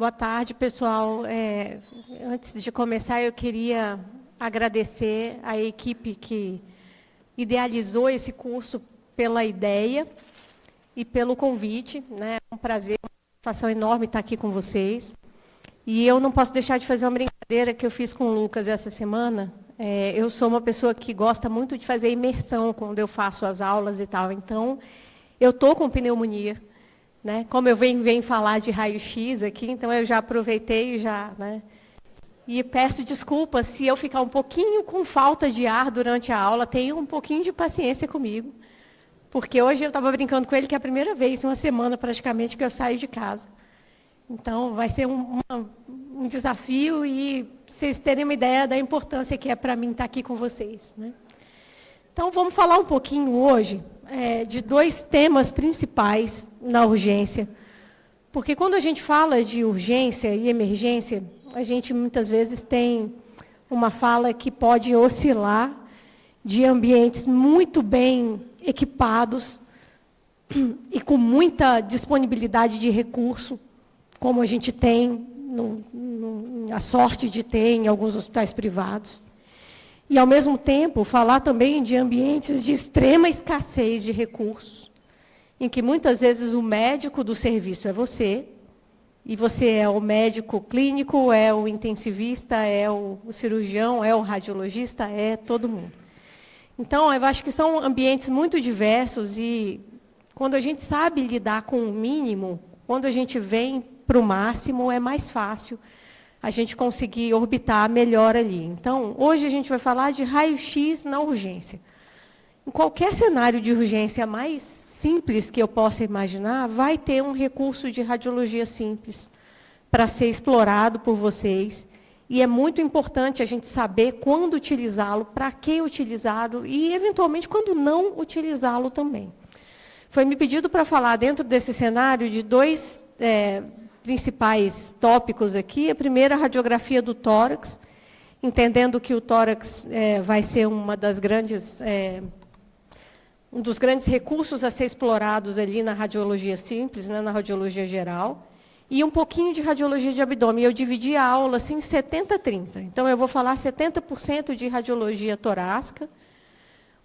Boa tarde, pessoal. Antes de começar, eu queria agradecer à equipe que idealizou esse curso pela ideia e pelo convite, né? É um prazer, uma satisfação enorme estar aqui com vocês. E eu não posso deixar de fazer uma brincadeira que eu fiz com o Lucas essa semana. Eu sou uma pessoa que gosta muito de fazer imersão quando eu faço as aulas e tal. Então, eu estou com pneumonia, né? Como eu venho falar de raio-x aqui, então eu já aproveitei já, né? E peço desculpas se eu ficar um pouquinho com falta de ar durante a aula, tenham um pouquinho de paciência comigo, porque hoje eu estava brincando com ele que é a primeira vez, uma semana praticamente, que eu saio de casa. Então, vai ser um desafio e vocês terem uma ideia da importância que é para mim estar aqui com vocês, né? Então, vamos falar um pouquinho hoje de dois temas principais na urgência. Porque quando a gente fala de urgência e emergência, a gente muitas vezes tem uma fala que pode oscilar de ambientes muito bem equipados e com muita disponibilidade de recurso, como a gente tem, a sorte de ter em alguns hospitais privados. E, ao mesmo tempo, falar também de ambientes de extrema escassez de recursos, em que, muitas vezes, o médico do serviço é você, e você é o médico clínico, é o intensivista, é o cirurgião, é o radiologista, é todo mundo. Então, eu acho que são ambientes muito diversos e, quando a gente sabe lidar com o mínimo, quando a gente vem para o máximo, é mais fácil a gente conseguir orbitar melhor ali. Então, hoje a gente vai falar de raio-x na urgência. Em qualquer cenário de urgência mais simples que eu possa imaginar, vai ter um recurso de radiologia simples para ser explorado por vocês. E é muito importante a gente saber quando utilizá-lo, para que utilizá-lo e, eventualmente, quando não utilizá-lo também. Foi me pedido para falar, dentro desse cenário, de dois principais tópicos aqui. A primeira, a radiografia do tórax, entendendo que o tórax vai ser um dos grandes recursos a ser explorados ali na radiologia simples, né, na radiologia geral, e um pouquinho de radiologia de abdômen. Eu dividi a aula assim, 70-30. Então, eu vou falar 70% de radiologia torácica,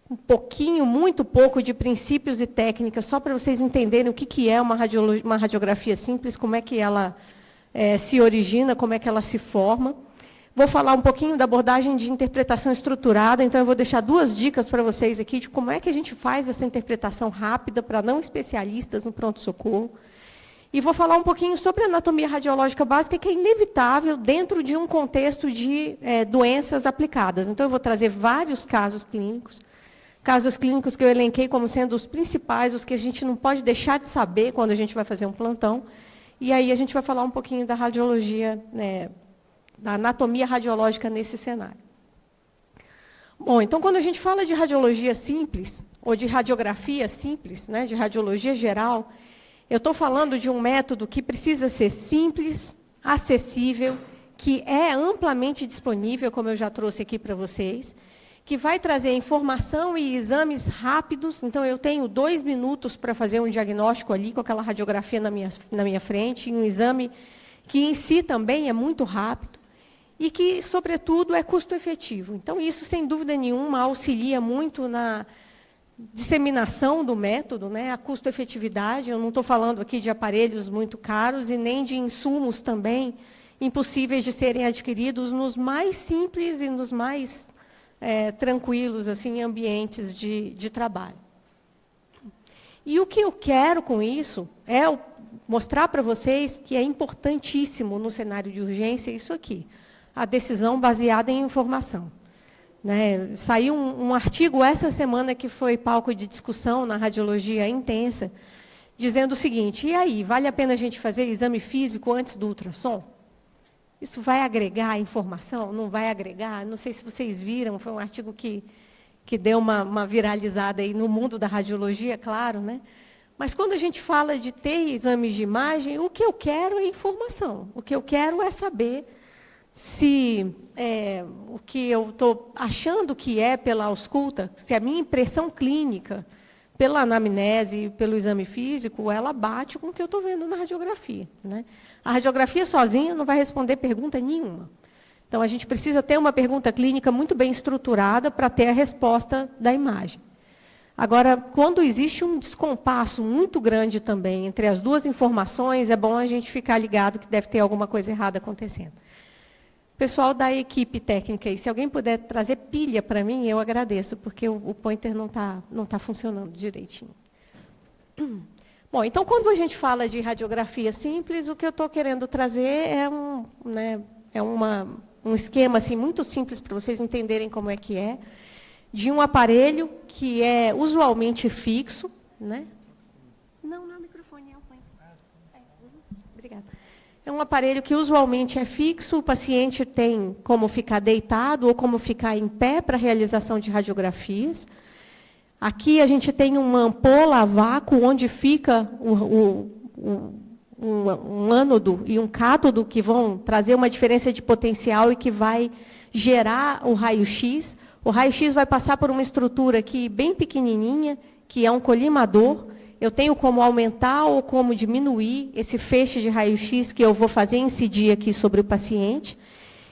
um pouquinho, muito pouco, de princípios e técnicas, só para vocês entenderem o que é uma radiografia simples, como é que ela se origina, como é que ela se forma. Vou falar um pouquinho da abordagem de interpretação estruturada, então eu vou deixar duas dicas para vocês aqui de como é que a gente faz essa interpretação rápida para não especialistas no pronto-socorro. E vou falar um pouquinho sobre a anatomia radiológica básica, que é inevitável dentro de um contexto de doenças aplicadas. Então, eu vou trazer vários casos clínicos que eu elenquei como sendo os principais, os que a gente não pode deixar de saber quando a gente vai fazer um plantão. E aí a gente vai falar um pouquinho da radiologia, da anatomia radiológica nesse cenário. Bom, então, quando a gente fala de radiologia simples, ou de radiografia simples, né, de radiologia geral, eu estou falando de um método que precisa ser simples, acessível, que é amplamente disponível, como eu já trouxe aqui para vocês, que vai trazer informação e exames rápidos. Então, eu tenho 2 minutos para fazer um diagnóstico ali, com aquela radiografia na minha frente, um exame que, em si, também é muito rápido, e que, sobretudo, é custo-efetivo. Então, isso, sem dúvida nenhuma, auxilia muito na disseminação do método, né, a custo-efetividade. Eu não estou falando aqui de aparelhos muito caros e nem de insumos também impossíveis de serem adquiridos nos mais simples e nos mais tranquilos, assim, ambientes de trabalho. E o que eu quero com isso é mostrar para vocês que é importantíssimo no cenário de urgência isso aqui, a decisão baseada em informação. Né? Saiu um artigo essa semana que foi palco de discussão na Radiologia Intensa, dizendo o seguinte: e aí, vale a pena a gente fazer exame físico antes do ultrassom? Isso vai agregar informação? Não vai agregar? Não sei se vocês viram, foi um artigo que deu uma viralizada aí no mundo da radiologia, claro, né? Mas, quando a gente fala de ter exames de imagem, o que eu quero é informação. O que eu quero é saber se o que eu estou achando que é pela ausculta, se a minha impressão clínica pela anamnese, pelo exame físico, ela bate com o que eu estou vendo na radiografia, né? A radiografia sozinha não vai responder pergunta nenhuma. Então, a gente precisa ter uma pergunta clínica muito bem estruturada para ter a resposta da imagem. Agora, quando existe um descompasso muito grande também entre as duas informações, é bom a gente ficar ligado que deve ter alguma coisa errada acontecendo. Pessoal da equipe técnica aí, se alguém puder trazer pilha para mim, eu agradeço, porque o pointer não tá funcionando direitinho. Bom, então, quando a gente fala de radiografia simples, o que eu estou querendo trazer é um esquema assim, muito simples para vocês entenderem como é que é, de um aparelho que é usualmente fixo, né? Não é o microfone, é o pointer. Obrigada. É um aparelho que usualmente é fixo, o paciente tem como ficar deitado ou como ficar em pé para a realização de radiografias. Aqui a gente tem uma ampola a vácuo, onde fica um ânodo e um cátodo que vão trazer uma diferença de potencial e que vai gerar o raio-x. O raio-x vai passar por uma estrutura aqui bem pequenininha, que é um colimador. Eu tenho como aumentar ou como diminuir esse feixe de raio-x que eu vou fazer incidir aqui sobre o paciente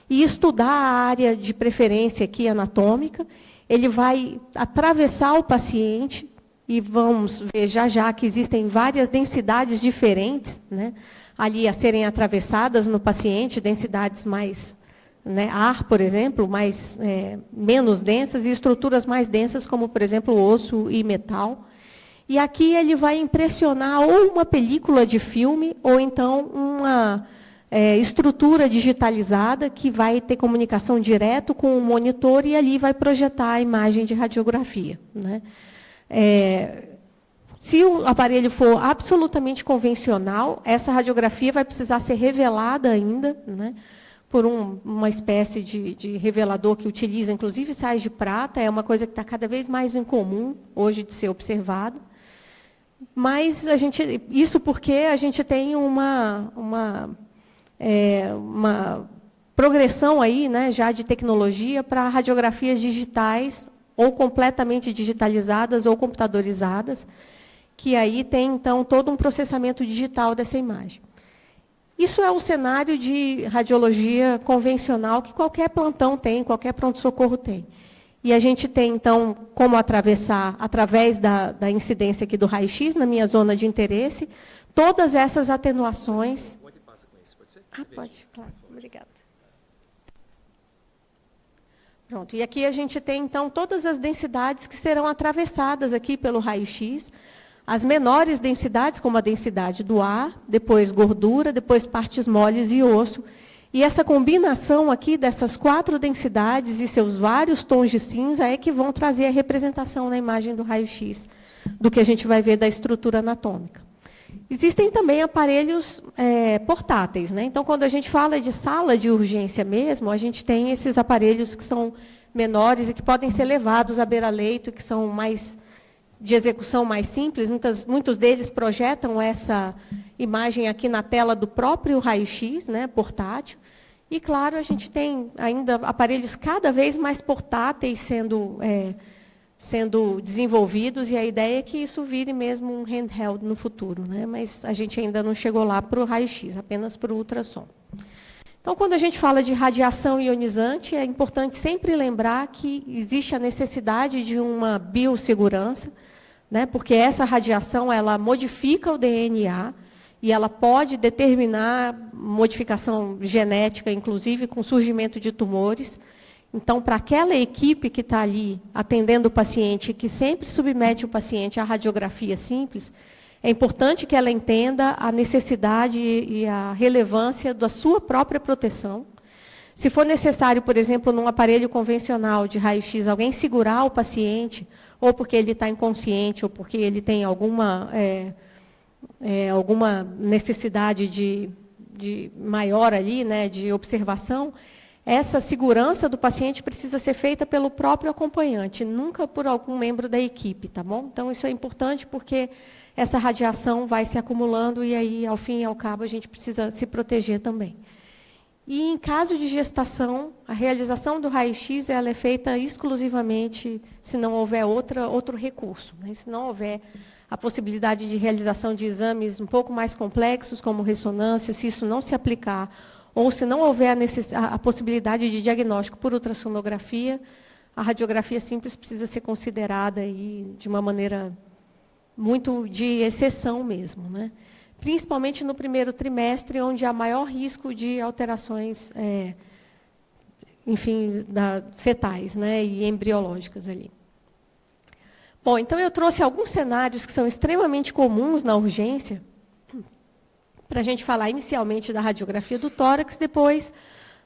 e estudar a área de preferência aqui anatômica. Ele vai atravessar o paciente e vamos ver já que existem várias densidades diferentes, né, ali a serem atravessadas no paciente, densidades mais, né, ar, por exemplo, menos densas e estruturas mais densas, como, por exemplo, osso e metal. E aqui ele vai impressionar ou uma película de filme ou então uma estrutura digitalizada que vai ter comunicação direto com o monitor e ali vai projetar a imagem de radiografia, né? Se o aparelho for absolutamente convencional, essa radiografia vai precisar ser revelada ainda, né, por uma espécie de revelador que utiliza, inclusive, sais de prata. É uma coisa que está cada vez mais incomum hoje de ser observada. Mas isso porque a gente tem uma progressão aí, né, já de tecnologia para radiografias digitais, ou completamente digitalizadas ou computadorizadas, que aí tem, então, todo um processamento digital dessa imagem. Isso é um cenário de radiologia convencional que qualquer plantão tem, qualquer pronto-socorro tem. E a gente tem, então, como atravessar, através da incidência aqui do raio-x, na minha zona de interesse, todas essas atenuações. Pode passar com isso, pode ser? Pode, claro. Obrigada. Pronto. E aqui a gente tem, então, todas as densidades que serão atravessadas aqui pelo raio-x. As menores densidades, como a densidade do ar, depois gordura, depois partes moles e osso. E essa combinação aqui dessas 4 densidades e seus vários tons de cinza é que vão trazer a representação na imagem do raio-x, do que a gente vai ver da estrutura anatômica. Existem também aparelhos portáteis, né? Então, quando a gente fala de sala de urgência mesmo, a gente tem esses aparelhos que são menores e que podem ser levados à beira-leito, que são de execução mais simples. Muitos deles projetam essa imagem aqui na tela do próprio raio-x, né, portátil. E, claro, a gente tem ainda aparelhos cada vez mais portáteis sendo desenvolvidos, e a ideia é que isso vire mesmo um handheld no futuro, né? Mas a gente ainda não chegou lá para o raio-x, apenas para o ultrassom. Então, quando a gente fala de radiação ionizante, é importante sempre lembrar que existe a necessidade de uma biossegurança, né? Porque essa radiação ela modifica o DNA e ela pode determinar modificação genética, inclusive com surgimento de tumores. Então, para aquela equipe que está ali atendendo o paciente, que sempre submete o paciente à radiografia simples, é importante que ela entenda a necessidade e a relevância da sua própria proteção. Se for necessário, por exemplo, num aparelho convencional de raio-x, alguém segurar o paciente, ou porque ele está inconsciente, ou porque ele tem alguma necessidade de maior ali, né, de observação, essa segurança do paciente precisa ser feita pelo próprio acompanhante, nunca por algum membro da equipe, tá bom? Então, isso é importante porque essa radiação vai se acumulando e aí, ao fim e ao cabo, a gente precisa se proteger também. E, em caso de gestação, a realização do raio-x ela é feita exclusivamente se não houver outro recurso, né? Se não houver a possibilidade de realização de exames um pouco mais complexos, como ressonância, se isso não se aplicar, ou se não houver a possibilidade de diagnóstico por ultrassonografia, a radiografia simples precisa ser considerada aí de uma maneira muito de exceção mesmo, né? Principalmente no primeiro trimestre, onde há maior risco de alterações, enfim, fetais, né, e embriológicas ali. Bom, então eu trouxe alguns cenários que são extremamente comuns na urgência, para a gente falar inicialmente da radiografia do tórax, depois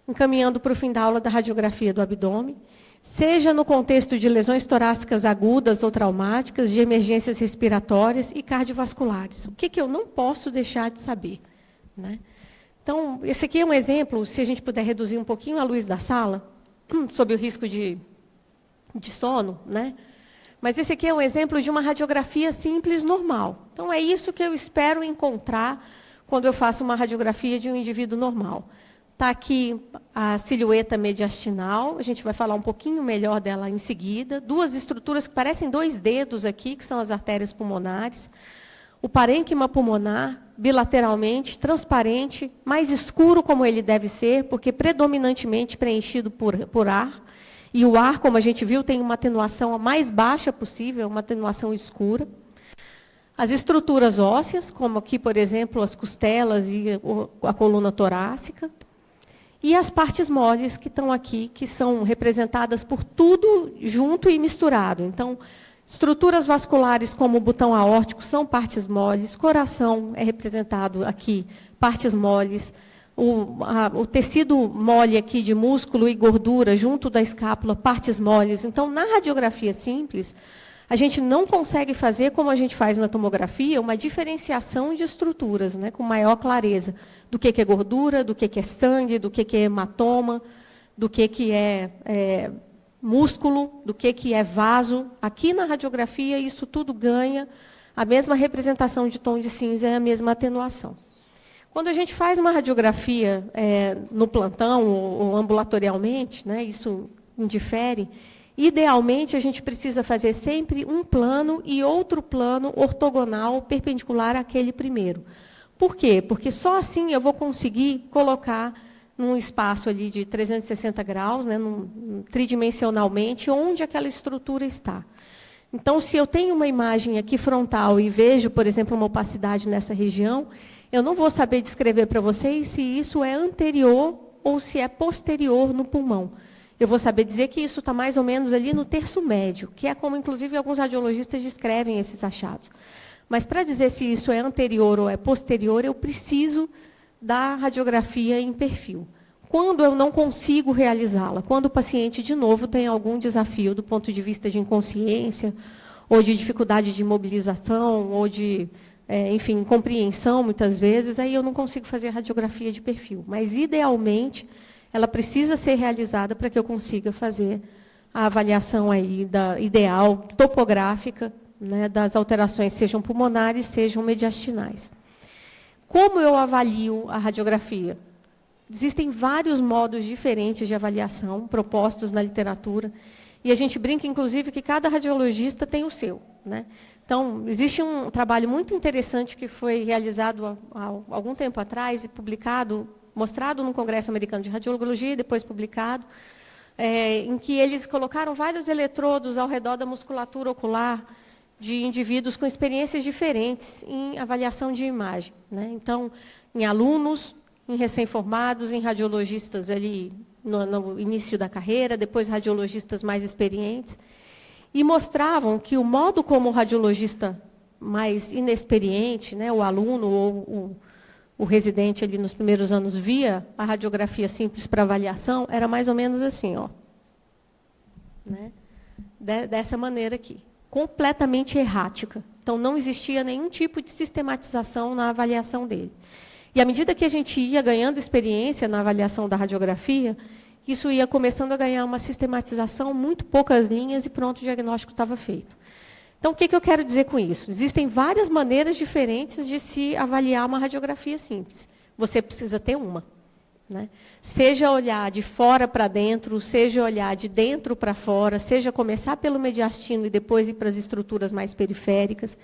encaminhando para o fim da aula da radiografia do abdômen, seja no contexto de lesões torácicas agudas ou traumáticas, de emergências respiratórias e cardiovasculares. O que eu não posso deixar de saber, né? Então, esse aqui é um exemplo, se a gente puder reduzir um pouquinho a luz da sala, sobre o risco de sono, né? Mas esse aqui é um exemplo de uma radiografia simples normal. Então, é isso que eu espero encontrar quando eu faço uma radiografia de um indivíduo normal. Está aqui a silhueta mediastinal, a gente vai falar um pouquinho melhor dela em seguida. Duas estruturas que parecem dois dedos aqui, que são as artérias pulmonares. O parênquima pulmonar, bilateralmente, transparente, mais escuro como ele deve ser, porque predominantemente preenchido por ar. E o ar, como a gente viu, tem uma atenuação a mais baixa possível, uma atenuação escura. As estruturas ósseas, como aqui, por exemplo, as costelas e a coluna torácica. E as partes moles que estão aqui, que são representadas por tudo junto e misturado. Então, estruturas vasculares como o botão aórtico são partes moles, coração é representado aqui, partes moles, o tecido mole aqui de músculo e gordura junto da escápula, partes moles. Então, na radiografia simples, a gente não consegue fazer, como a gente faz na tomografia, uma diferenciação de estruturas, né, com maior clareza, do que é gordura, do que é sangue, do que é hematoma, do que é músculo, do que é vaso. Aqui na radiografia, isso tudo ganha a mesma representação de tom de cinza e a mesma atenuação. Quando a gente faz uma radiografia no plantão ou ambulatorialmente, né, isso indifere. Idealmente, a gente precisa fazer sempre um plano e outro plano ortogonal, perpendicular àquele primeiro. Por quê? Porque só assim eu vou conseguir colocar num espaço ali de 360 graus, né, tridimensionalmente, onde aquela estrutura está. Então, se eu tenho uma imagem aqui frontal e vejo, por exemplo, uma opacidade nessa região, eu não vou saber descrever para vocês se isso é anterior ou se é posterior no pulmão. Eu vou saber dizer que isso está mais ou menos ali no terço médio, que é como, inclusive, alguns radiologistas descrevem esses achados. Mas, para dizer se isso é anterior ou é posterior, eu preciso da radiografia em perfil. Quando eu não consigo realizá-la, quando o paciente, de novo, tem algum desafio do ponto de vista de inconsciência, ou de dificuldade de mobilização, ou de, enfim, compreensão, muitas vezes, aí eu não consigo fazer radiografia de perfil. Mas, idealmente, ela precisa ser realizada para que eu consiga fazer a avaliação aí ideal, topográfica, né, das alterações, sejam pulmonares, sejam mediastinais. Como eu avalio a radiografia? Existem vários modos diferentes de avaliação propostos na literatura, e a gente brinca, inclusive, que cada radiologista tem o seu, né? Então, existe um trabalho muito interessante que foi realizado há algum tempo atrás e publicado, mostrado no Congresso Americano de Radiologia, depois publicado, em que eles colocaram vários eletrodos ao redor da musculatura ocular de indivíduos com experiências diferentes em avaliação de imagem, né? Então, em alunos, em recém-formados, em radiologistas ali no início da carreira, depois radiologistas mais experientes, e mostravam que o modo como o radiologista mais inexperiente, né, o aluno ou o residente ali nos primeiros anos via a radiografia simples para avaliação, era mais ou menos assim, ó, né? Dessa maneira aqui, completamente errática. Então, não existia nenhum tipo de sistematização na avaliação dele. E, à medida que a gente ia ganhando experiência na avaliação da radiografia, isso ia começando a ganhar uma sistematização, muito poucas linhas, e pronto, o diagnóstico estava feito. Então, o que eu quero dizer com isso? Existem várias maneiras diferentes de se avaliar uma radiografia simples. Você precisa ter uma. né? Seja olhar de fora para dentro, seja olhar de dentro para fora, seja começar pelo mediastino e depois ir para as estruturas mais periféricas,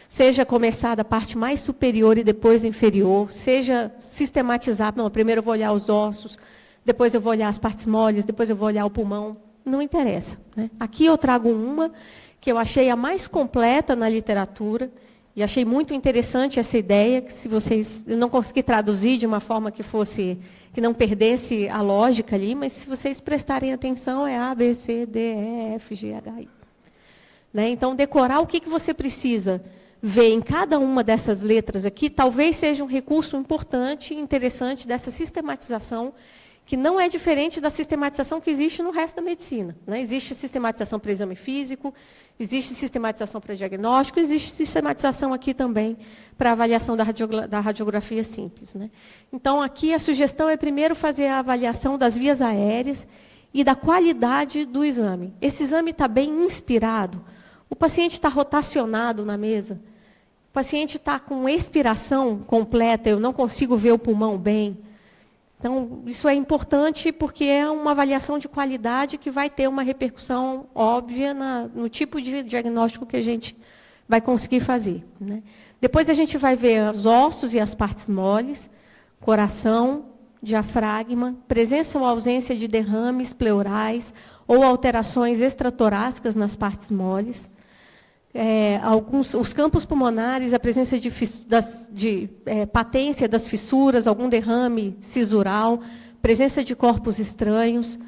seja começar da parte mais superior e depois inferior, seja sistematizar, não, primeiro eu vou olhar os ossos, depois eu vou olhar as partes moles, depois eu vou olhar o pulmão, não interessa, né? Aqui eu trago uma que eu achei a mais completa na literatura, e achei muito interessante essa ideia, que se vocês, eu não consegui traduzir de uma forma que não perdesse a lógica ali, mas se vocês prestarem atenção, é A, B, C, D, E, F, G, H, I. Né? Então, decorar o que você precisa ver em cada uma dessas letras aqui, talvez seja um recurso importante e interessante dessa sistematização, que não é diferente da sistematização que existe no resto da medicina, né? Existe sistematização para exame físico, existe sistematização para diagnóstico, existe sistematização aqui também para avaliação da radiografia simples, né? Então, aqui a sugestão é primeiro fazer a avaliação das vias aéreas e da qualidade do exame. Esse exame está bem inspirado? O paciente está rotacionado na mesa? O paciente está com expiração completa, eu não consigo ver o pulmão bem? Então, isso é importante porque é uma avaliação de qualidade que vai ter uma repercussão óbvia no tipo de diagnóstico que a gente vai conseguir fazer, né? Depois a gente vai ver os ossos e as partes moles, coração, diafragma, presença ou ausência de derrames pleurais ou alterações extratorácicas nas partes moles. Os campos pulmonares, a presença de patência das fissuras, algum derrame cisural, presença de corpos estranhos,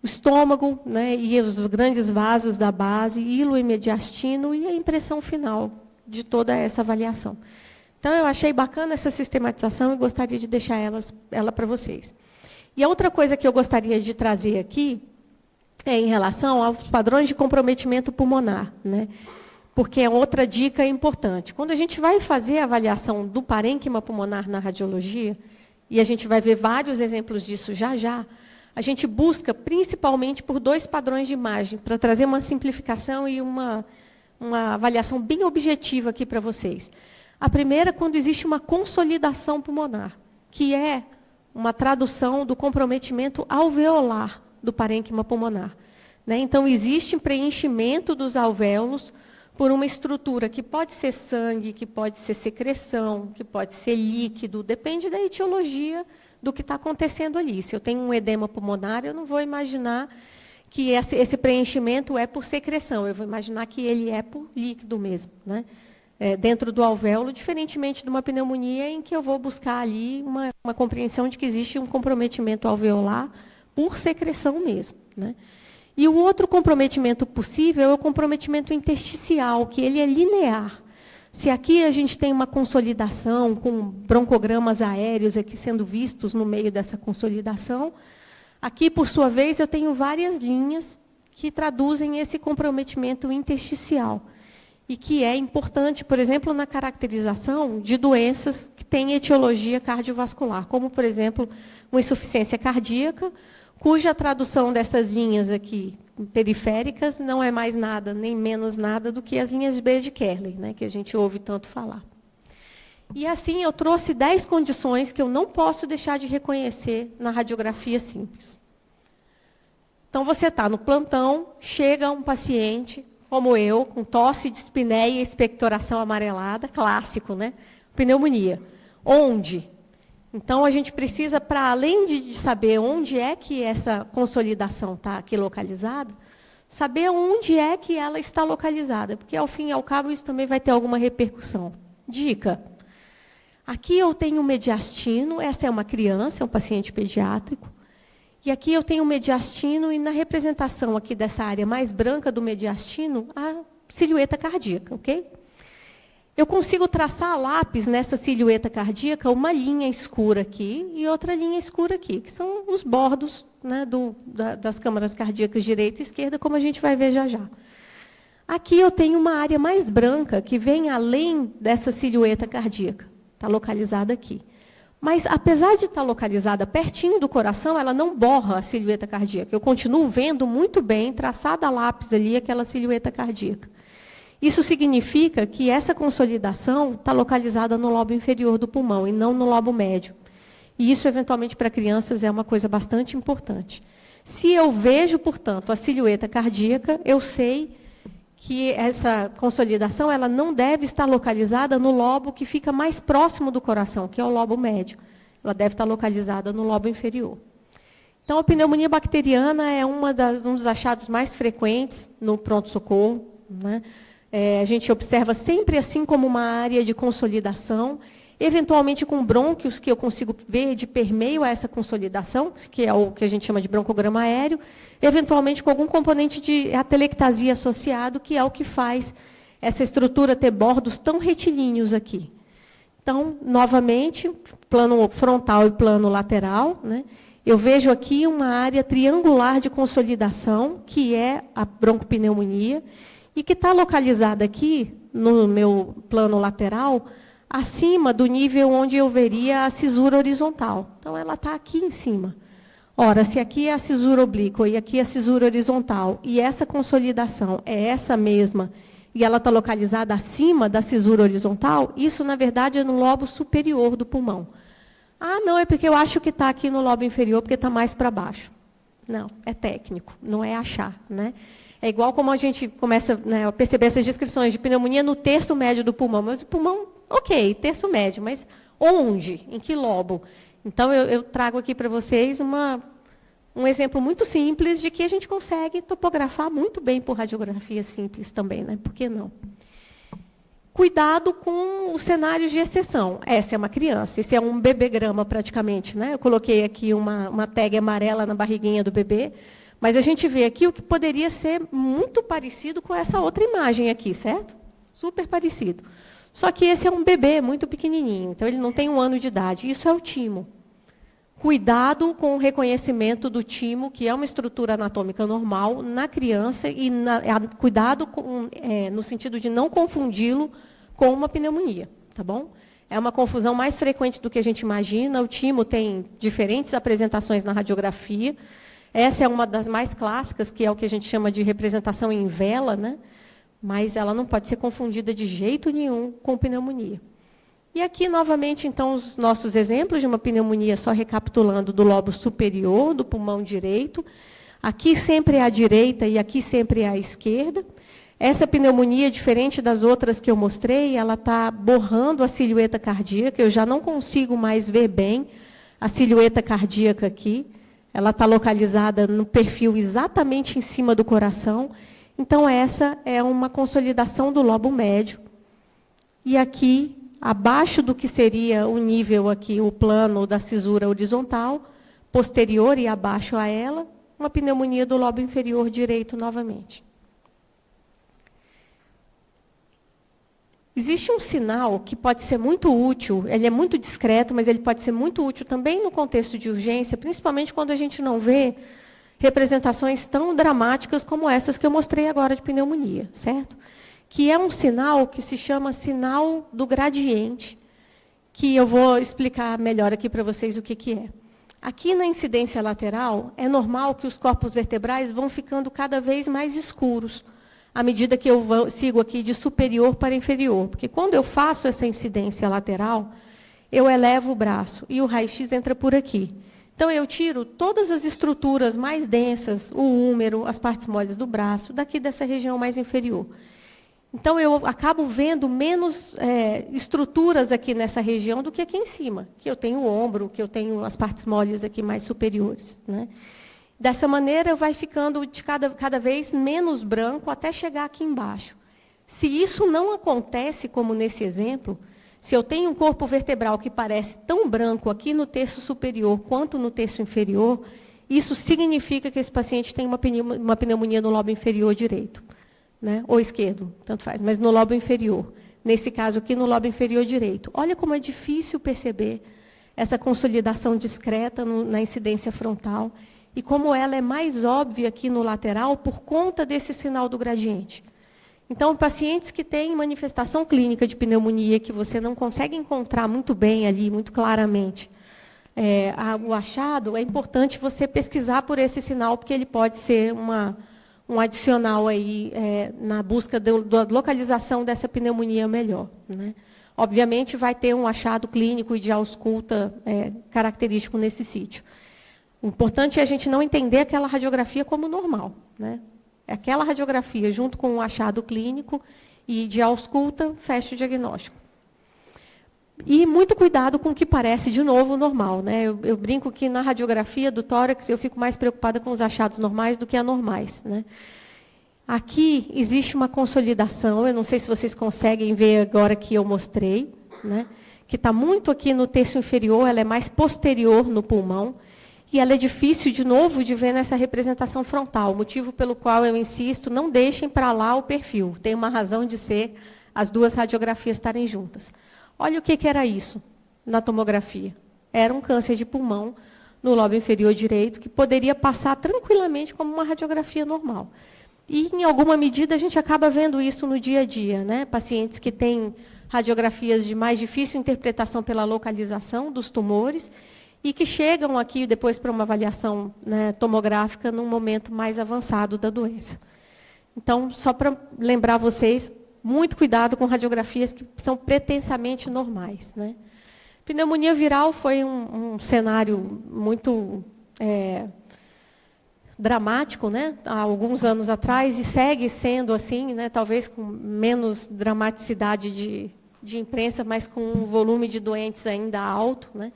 o estômago, né, e os grandes vasos da base, hilo e mediastino, e a impressão final de toda essa avaliação. Então, eu achei bacana essa sistematização e gostaria de deixar ela para vocês. E a outra coisa que eu gostaria de trazer aqui é em relação aos padrões de comprometimento pulmonar, né? Porque é outra dica importante. Quando a gente vai fazer a avaliação do parênquima pulmonar na radiologia, e a gente vai ver vários exemplos disso já, a gente busca principalmente por 2 padrões de imagem, para trazer uma simplificação e uma avaliação bem objetiva aqui para vocês. A primeira, quando existe uma consolidação pulmonar, que é uma tradução do comprometimento alveolar do parênquima pulmonar, né? Então, existe preenchimento dos alvéolos por uma estrutura que pode ser sangue, que pode ser secreção, que pode ser líquido, depende da etiologia do que está acontecendo ali. Se eu tenho um edema pulmonar, eu não vou imaginar que esse preenchimento é por secreção, eu vou imaginar que ele é por líquido mesmo, né? Dentro do alvéolo, diferentemente de uma pneumonia, em que eu vou buscar ali uma compreensão de que existe um comprometimento alveolar por secreção mesmo, né? E o outro comprometimento possível é o comprometimento intersticial, que ele é linear. Se aqui a gente tem uma consolidação com broncogramas aéreos aqui sendo vistos no meio dessa consolidação, aqui, por sua vez, eu tenho várias linhas que traduzem esse comprometimento intersticial. E que é importante, por exemplo, na caracterização de doenças que têm etiologia cardiovascular, como, por exemplo, uma insuficiência cardíaca, cuja tradução dessas linhas aqui periféricas não é mais nada, nem menos nada do que as linhas B de Kerley, né, que a gente ouve tanto falar. E assim eu trouxe 10 condições que eu não posso deixar de reconhecer na radiografia simples. Então, você está no plantão, chega um paciente, como eu, com tosse, dispneia e expectoração amarelada, clássico, né? Pneumonia. Onde? Então, a gente precisa, para além de saber onde é que essa consolidação está aqui localizada, saber onde é que ela está localizada, porque, ao fim e ao cabo, isso também vai ter alguma repercussão. Dica. Aqui eu tenho um mediastino, essa é uma criança, é um paciente pediátrico, e aqui eu tenho um mediastino, e na representação aqui dessa área mais branca do mediastino, a silhueta cardíaca, ok? Eu consigo traçar a lápis nessa silhueta cardíaca uma linha escura aqui e outra linha escura aqui, que são os bordos, né, das câmaras cardíacas direita e esquerda, como a gente vai ver já. Aqui eu tenho uma área mais branca que vem além dessa silhueta cardíaca. Está localizada aqui. Mas, apesar de estar localizada pertinho do coração, ela não borra a silhueta cardíaca. Eu continuo vendo muito bem, traçada a lápis ali, aquela silhueta cardíaca. Isso significa que essa consolidação está localizada no lobo inferior do pulmão e não no lobo médio. E isso, eventualmente, para crianças é uma coisa bastante importante. Se eu vejo, portanto, a silhueta cardíaca, eu sei que essa consolidação ela não deve estar localizada no lobo que fica mais próximo do coração, que é o lobo médio. Ela deve estar localizada no lobo inferior. Então, a pneumonia bacteriana é um dos achados mais frequentes no pronto-socorro, né? A gente observa sempre assim como uma área de consolidação, eventualmente com brônquios, que eu consigo ver de permeio a essa consolidação, que é o que a gente chama de broncograma aéreo, eventualmente com algum componente de atelectasia associado, que é o que faz essa estrutura ter bordos tão retilíneos aqui. Então, novamente, plano frontal e plano lateral, né? Eu vejo aqui uma área triangular de consolidação, que é a broncopneumonia, e que está localizada aqui, no meu plano lateral, acima do nível onde eu veria a cisura horizontal. Então, ela está aqui em cima. Ora, se aqui é a cisura oblíqua e aqui é a cisura horizontal, e essa consolidação é essa mesma, e ela está localizada acima da cisura horizontal, isso, na verdade, é no lobo superior do pulmão. Ah, não, é porque eu acho que está aqui no lobo inferior, porque está mais para baixo. Não, é técnico, não é achar, né? É igual como a gente começa, né, a perceber essas descrições de pneumonia no terço médio do pulmão. Mas o pulmão, ok, terço médio, mas onde? Em que lobo? Então, eu trago aqui para vocês um exemplo muito simples de que a gente consegue topografar muito bem por radiografia simples também, né? Por que não? Cuidado com os cenários de exceção. Essa é uma criança, esse é um bebegrama praticamente, né? Eu coloquei aqui uma tag amarela na barriguinha do bebê, mas a gente vê aqui o que poderia ser muito parecido com essa outra imagem aqui, certo? Super parecido. Só que esse é um bebê muito pequenininho, então ele não tem 1 ano de idade. Isso é o timo. Cuidado com o reconhecimento do timo, que é uma estrutura anatômica normal, na criança, e cuidado no sentido de não confundi-lo com uma pneumonia, tá bom? É uma confusão mais frequente do que a gente imagina. O timo tem diferentes apresentações na radiografia. Essa é uma das mais clássicas, que é o que a gente chama de representação em vela, né? Mas ela não pode ser confundida de jeito nenhum com pneumonia. E aqui, novamente, então, os nossos exemplos de uma pneumonia, só recapitulando, do lobo superior, do pulmão direito. Aqui sempre é à direita e aqui sempre é à esquerda. Essa pneumonia, diferente das outras que eu mostrei, ela está borrando a silhueta cardíaca. Eu já não consigo mais ver bem a silhueta cardíaca aqui. Ela está localizada no perfil exatamente em cima do coração. Então, essa é uma consolidação do lobo médio. E aqui, abaixo do que seria o nível aqui, o plano da cisura horizontal, posterior e abaixo a ela, uma pneumonia do lobo inferior direito novamente. Existe um sinal que pode ser muito útil, ele é muito discreto, mas ele pode ser muito útil também no contexto de urgência, principalmente quando a gente não vê representações tão dramáticas como essas que eu mostrei agora de pneumonia, certo? Que é um sinal que se chama sinal do gradiente, que eu vou explicar melhor aqui para vocês o que é. Aqui na incidência lateral, é normal que os corpos vertebrais vão ficando cada vez mais escuros, à medida que eu sigo aqui de superior para inferior. Porque quando eu faço essa incidência lateral, eu elevo o braço e o raio-x entra por aqui. Então, eu tiro todas as estruturas mais densas, o húmero, as partes moles do braço, daqui dessa região mais inferior. Então, eu acabo vendo menos estruturas aqui nessa região do que aqui em cima, que eu tenho o ombro, que eu tenho as partes moles aqui mais superiores, né? Dessa maneira, vai ficando de cada vez menos branco até chegar aqui embaixo. Se isso não acontece, como nesse exemplo, se eu tenho um corpo vertebral que parece tão branco aqui no terço superior quanto no terço inferior, isso significa que esse paciente tem uma pneumonia no lobo inferior direito, né? Ou esquerdo, tanto faz, mas no lobo inferior. Nesse caso aqui, no lobo inferior direito. Olha como é difícil perceber essa consolidação discreta na incidência frontal e como ela é mais óbvia aqui no lateral por conta desse sinal do gradiente. Então, pacientes que têm manifestação clínica de pneumonia, que você não consegue encontrar muito bem ali, muito claramente, o achado, é importante você pesquisar por esse sinal, porque ele pode ser um adicional aí, na busca da localização dessa pneumonia melhor, né? obviamente vai ter um achado clínico e de ausculta característico nesse sítio. O importante é a gente não entender aquela radiografia como normal, né? Aquela radiografia, junto com o achado clínico e de ausculta, fecha o diagnóstico. E muito cuidado com o que parece, de novo, normal, né? Eu brinco que na radiografia do tórax eu fico mais preocupada com os achados normais do que anormais, né? Aqui existe uma consolidação, eu não sei se vocês conseguem ver agora que eu mostrei, né? Que está muito aqui no terço inferior, ela é mais posterior no pulmão, e ela é difícil, de novo, de ver nessa representação frontal, motivo pelo qual eu insisto, não deixem para lá o perfil, tem uma razão de ser as duas radiografias estarem juntas. Olha o que era isso na tomografia. Era um câncer de pulmão no lobo inferior direito, que poderia passar tranquilamente como uma radiografia normal. E, em alguma medida, a gente acaba vendo isso no dia a dia, né? Pacientes que têm radiografias de mais difícil interpretação pela localização dos tumores e que chegam aqui depois para uma avaliação, né, tomográfica num momento mais avançado da doença. Então, só para lembrar vocês, muito cuidado com radiografias que são pretensamente normais, né? Pneumonia viral foi um cenário muito dramático, né, há alguns anos atrás, e segue sendo assim, né, talvez com menos dramaticidade de imprensa, mas com um volume de doentes ainda alto, né,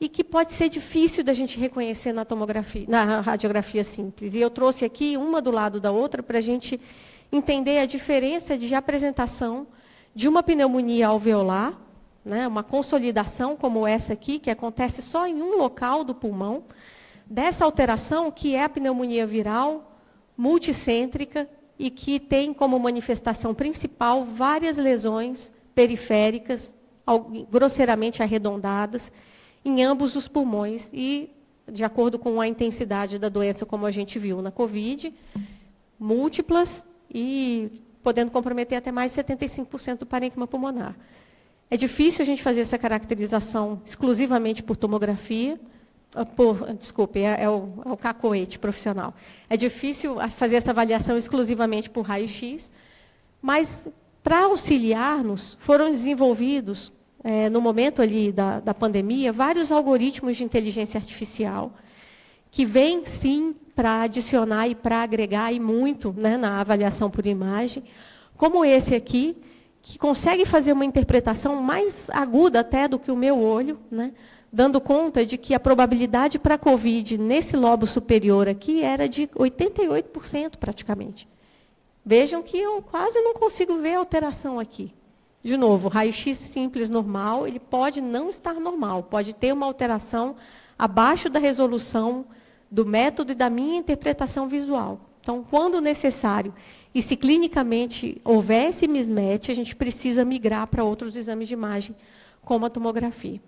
e que pode ser difícil da gente reconhecer na tomografia, na radiografia simples. E eu trouxe aqui uma do lado da outra para a gente entender a diferença de apresentação de uma pneumonia alveolar, né, uma consolidação como essa aqui, que acontece só em um local do pulmão, dessa alteração que é a pneumonia viral multicêntrica e que tem como manifestação principal várias lesões periféricas, grosseiramente arredondadas, em ambos os pulmões e, de acordo com a intensidade da doença, como a gente viu na COVID, múltiplas e podendo comprometer até mais de 75% do parênquima pulmonar. É difícil a gente fazer essa caracterização exclusivamente por tomografia, desculpe, é o cacoete profissional. É difícil fazer essa avaliação exclusivamente por raio-x, mas, para auxiliar-nos, foram desenvolvidos, no momento ali da pandemia, vários algoritmos de inteligência artificial, que vêm, sim, para adicionar e para agregar, e muito, né, na avaliação por imagem, como esse aqui, que consegue fazer uma interpretação mais aguda até do que o meu olho, né, dando conta de que a probabilidade para a COVID nesse lobo superior aqui era de 88% praticamente. Vejam que eu quase não consigo ver alteração aqui. De novo, raio-x simples normal, ele pode não estar normal, pode ter uma alteração abaixo da resolução do método e da minha interpretação visual. Então, quando necessário, e se clinicamente houver esse mismatch, a gente precisa migrar para outros exames de imagem, como a tomografia.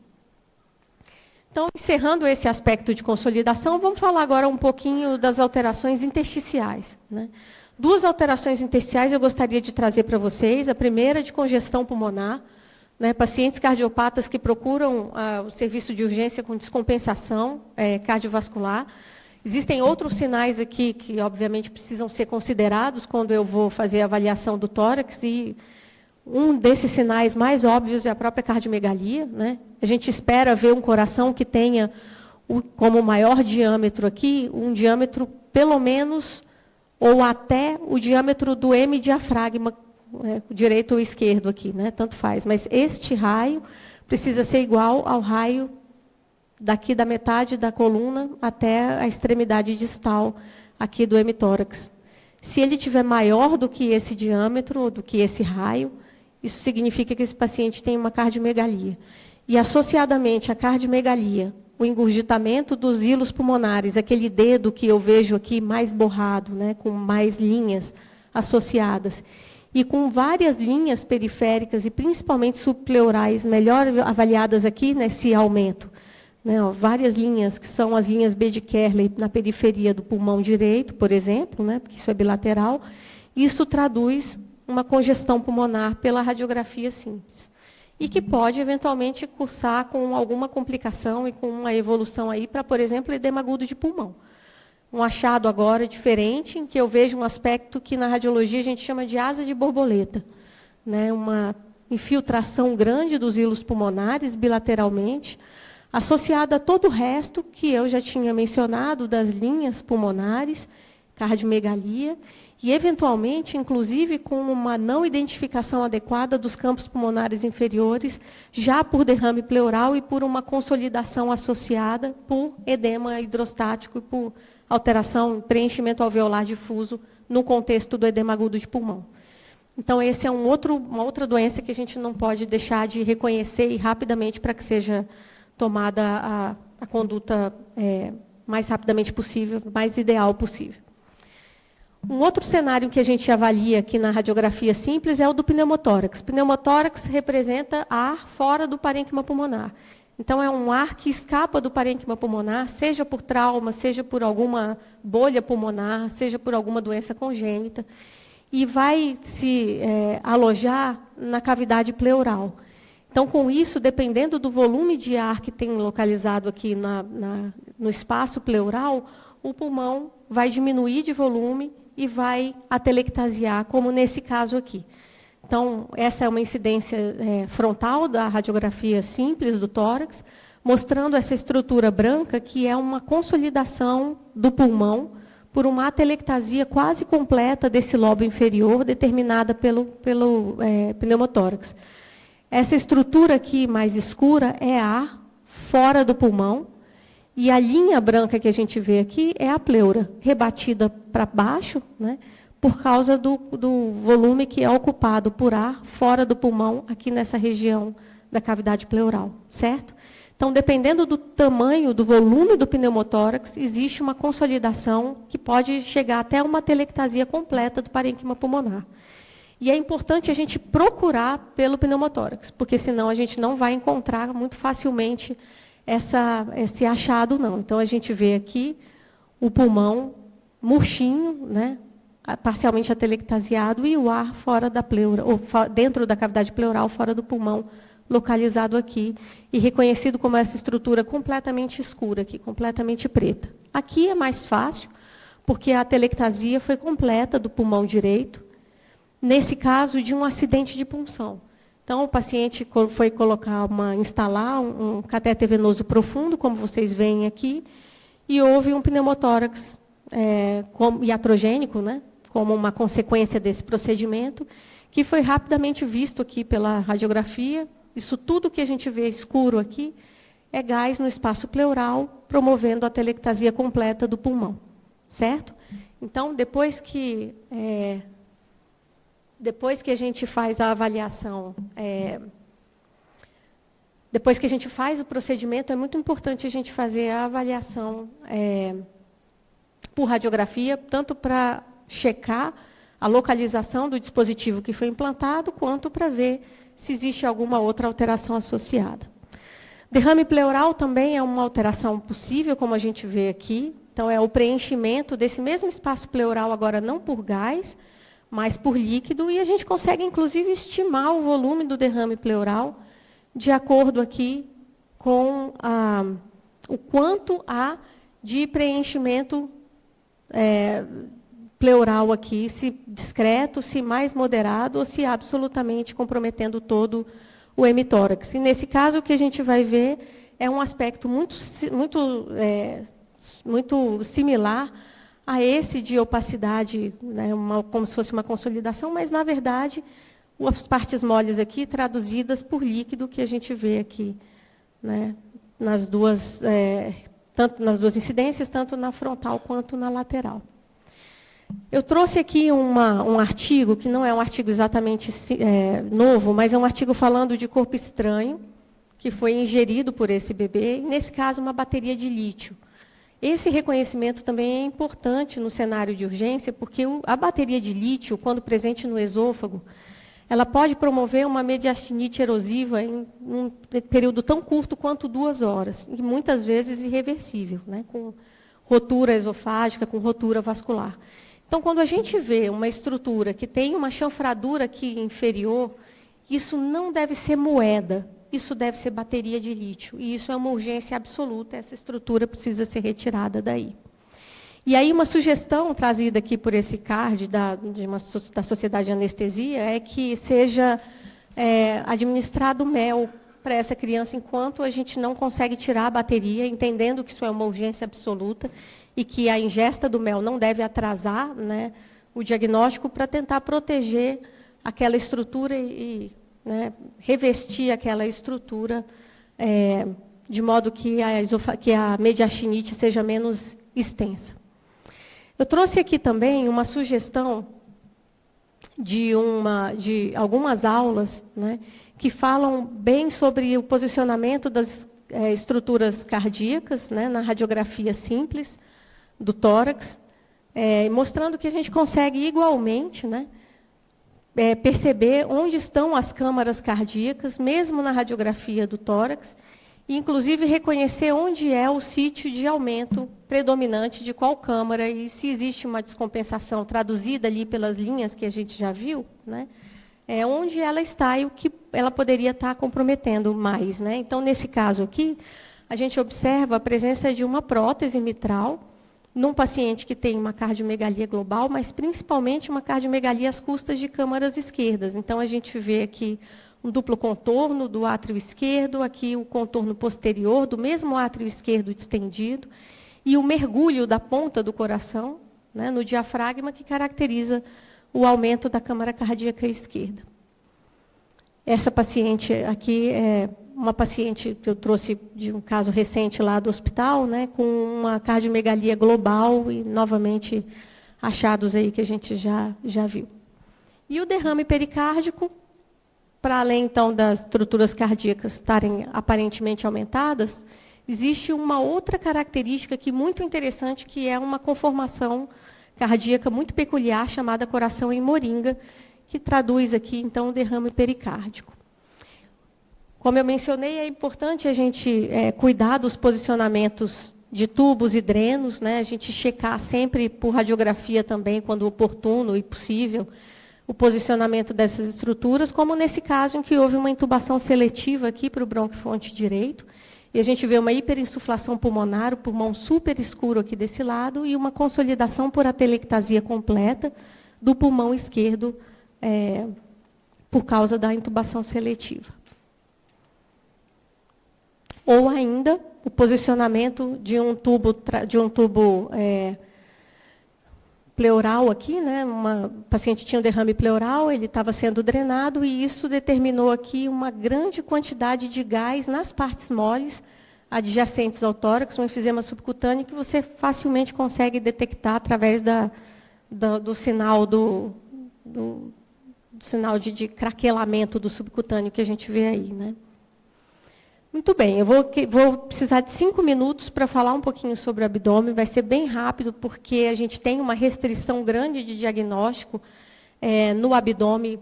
Então, encerrando esse aspecto de consolidação, vamos falar agora um pouquinho das alterações intersticiais, né? Duas alterações intersticiais eu gostaria de trazer para vocês. A primeira, de congestão pulmonar, né? Pacientes cardiopatas que procuram o serviço de urgência com descompensação cardiovascular. Existem outros sinais aqui que, obviamente, precisam ser considerados quando eu vou fazer a avaliação do tórax, e um desses sinais mais óbvios é a própria cardiomegalia, né? A gente espera ver um coração que tenha, como maior diâmetro aqui, um diâmetro pelo menos, ou até o diâmetro do hemidiafragma, direito ou esquerdo aqui, né? Tanto faz. Mas este raio precisa ser igual ao raio daqui da metade da coluna até a extremidade distal aqui do hemitórax. Se ele tiver maior do que esse diâmetro, ou do que esse raio, isso significa que esse paciente tem uma cardiomegalia. E, associadamente à cardiomegalia, o engurgitamento dos hilos pulmonares, aquele dedo que eu vejo aqui mais borrado, né, com mais linhas associadas, e com várias linhas periféricas e principalmente subpleurais melhor avaliadas aqui nesse aumento, né, várias linhas que são as linhas B de Kerley na periferia do pulmão direito, por exemplo, né, porque isso é bilateral, isso traduz uma congestão pulmonar pela radiografia simples. E que pode, eventualmente, cursar com alguma complicação e com uma evolução aí para, por exemplo, edema agudo de pulmão. Um achado agora diferente, em que eu vejo um aspecto que na radiologia a gente chama de asa de borboleta, né? Uma infiltração grande dos hilos pulmonares bilateralmente, associada a todo o resto que eu já tinha mencionado das linhas pulmonares, cardiomegalia, e, eventualmente, inclusive, com uma não identificação adequada dos campos pulmonares inferiores, já por derrame pleural e por uma consolidação associada por edema hidrostático e por alteração, preenchimento alveolar difuso no contexto do edema agudo de pulmão. Então, esse é uma outra doença que a gente não pode deixar de reconhecer e rapidamente para que seja tomada a conduta mais rapidamente possível, mais ideal possível. Um outro cenário que a gente avalia aqui na radiografia simples é o do pneumotórax. Pneumotórax representa ar fora do parênquima pulmonar. Então, é um ar que escapa do parênquima pulmonar, seja por trauma, seja por alguma bolha pulmonar, seja por alguma doença congênita, e vai se alojar na cavidade pleural. Então, com isso, dependendo do volume de ar que tem localizado aqui no espaço pleural, o pulmão vai diminuir de volume e vai atelectasiar, como nesse caso aqui. Então, essa é uma incidência frontal da radiografia simples do tórax, mostrando essa estrutura branca, que é uma consolidação do pulmão por uma atelectasia quase completa desse lobo inferior, determinada pelo pneumotórax. Essa estrutura aqui, mais escura, é ar fora do pulmão, e a linha branca que a gente vê aqui é a pleura, rebatida para baixo, né, por causa do volume que é ocupado por ar fora do pulmão, aqui nessa região da cavidade pleural, certo? Então, dependendo do tamanho, do volume do pneumotórax, existe uma consolidação que pode chegar até uma atelectasia completa do parênquima pulmonar. E é importante a gente procurar pelo pneumotórax, porque senão a gente não vai encontrar muito facilmente esse achado, não. Então, a gente vê aqui o pulmão murchinho, né, parcialmente atelectasiado, e o ar fora da pleura, ou dentro da cavidade pleural, fora do pulmão, localizado aqui, e reconhecido como essa estrutura completamente escura, aqui, completamente preta. Aqui é mais fácil, porque a atelectasia foi completa do pulmão direito, nesse caso de um acidente de punção. Então, o paciente foi instalar um catéter venoso profundo, como vocês veem aqui, e houve um pneumotórax iatrogênico, né, como uma consequência desse procedimento, que foi rapidamente visto aqui pela radiografia. Isso tudo que a gente vê escuro aqui é gás no espaço pleural, promovendo a atelectasia completa do pulmão, certo? Então, depois que a gente faz a avaliação, depois que a gente faz o procedimento, é muito importante a gente fazer a avaliação por radiografia, tanto para checar a localização do dispositivo que foi implantado, quanto para ver se existe alguma outra alteração associada. Derrame pleural também é uma alteração possível, como a gente vê aqui. Então, é o preenchimento desse mesmo espaço pleural, agora não por gás, mas por líquido, e a gente consegue, inclusive, estimar o volume do derrame pleural de acordo aqui com o quanto há de preenchimento pleural aqui, se discreto, se mais moderado, ou se absolutamente comprometendo todo o hemitórax. E, nesse caso, o que a gente vai ver é um aspecto muito similar a esse de opacidade, né, como se fosse uma consolidação, mas, na verdade, as partes moles aqui traduzidas por líquido, que a gente vê aqui, né, tanto nas duas incidências, tanto na frontal quanto na lateral. Eu trouxe aqui um artigo, que não é um artigo exatamente novo, mas é um artigo falando de corpo estranho, que foi ingerido por esse bebê, e, nesse caso, uma bateria de lítio. Esse reconhecimento também é importante no cenário de urgência, porque a bateria de lítio, quando presente no esôfago, ela pode promover uma mediastinite erosiva em um período tão curto quanto 2 horas, e muitas vezes irreversível, né, com rotura esofágica, com rotura vascular. Então, quando a gente vê uma estrutura que tem uma chanfradura aqui inferior, isso não deve ser moeda, isso deve ser bateria de lítio. E isso é uma urgência absoluta, essa estrutura precisa ser retirada daí. E aí, uma sugestão trazida aqui por esse card da Sociedade de Anestesia é que seja administrado mel para essa criança, enquanto a gente não consegue tirar a bateria, entendendo que isso é uma urgência absoluta e que a ingesta do mel não deve atrasar, né, o diagnóstico, para tentar proteger aquela estrutura e né, revestir aquela estrutura de modo que a mediastinite seja menos extensa. Eu trouxe aqui também uma sugestão de algumas aulas, né, que falam bem sobre o posicionamento das estruturas cardíacas, né, na radiografia simples do tórax, mostrando que a gente consegue igualmente, né, perceber onde estão as câmaras cardíacas, mesmo na radiografia do tórax, e, inclusive, reconhecer onde é o sítio de aumento predominante de qual câmara e se existe uma descompensação traduzida ali pelas linhas que a gente já viu, né, onde ela está e o que ela poderia estar comprometendo mais, né. Então, nesse caso aqui, a gente observa a presença de uma prótese mitral num paciente que tem uma cardiomegalia global, mas principalmente uma cardiomegalia às custas de câmaras esquerdas. Então, a gente vê aqui um duplo contorno do átrio esquerdo, aqui o contorno posterior do mesmo átrio esquerdo distendido, e o mergulho da ponta do coração, né, no diafragma, que caracteriza o aumento da câmara cardíaca esquerda. Essa paciente aqui é uma paciente que eu trouxe de um caso recente lá do hospital, né, com uma cardiomegalia global e, novamente, achados aí que a gente já viu. E o derrame pericárdico, para além, então, das estruturas cardíacas estarem aparentemente aumentadas, existe uma outra característica aqui muito interessante, que é uma conformação cardíaca muito peculiar, chamada coração em moringa, que traduz aqui, então, o derrame pericárdico. Como eu mencionei, é importante a gente cuidar dos posicionamentos de tubos e drenos, né? A gente checar sempre por radiografia também, quando oportuno e possível, o posicionamento dessas estruturas, como nesse caso em que houve uma intubação seletiva aqui para o bronquifonte direito, e a gente vê uma hiperinsuflação pulmonar, o pulmão super escuro aqui desse lado, e uma consolidação por atelectasia completa do pulmão esquerdo por causa da intubação seletiva. Ou ainda, o posicionamento de um tubo pleural aqui, né? Uma paciente tinha um derrame pleural, ele estava sendo drenado, e isso determinou aqui uma grande quantidade de gás nas partes moles adjacentes ao tórax, um enfisema subcutâneo que você facilmente consegue detectar através do sinal sinal de craquelamento do subcutâneo que a gente vê aí, né? Muito bem, eu vou precisar de 5 minutos para falar um pouquinho sobre o abdômen. Vai ser bem rápido, porque a gente tem uma restrição grande de diagnóstico no abdômen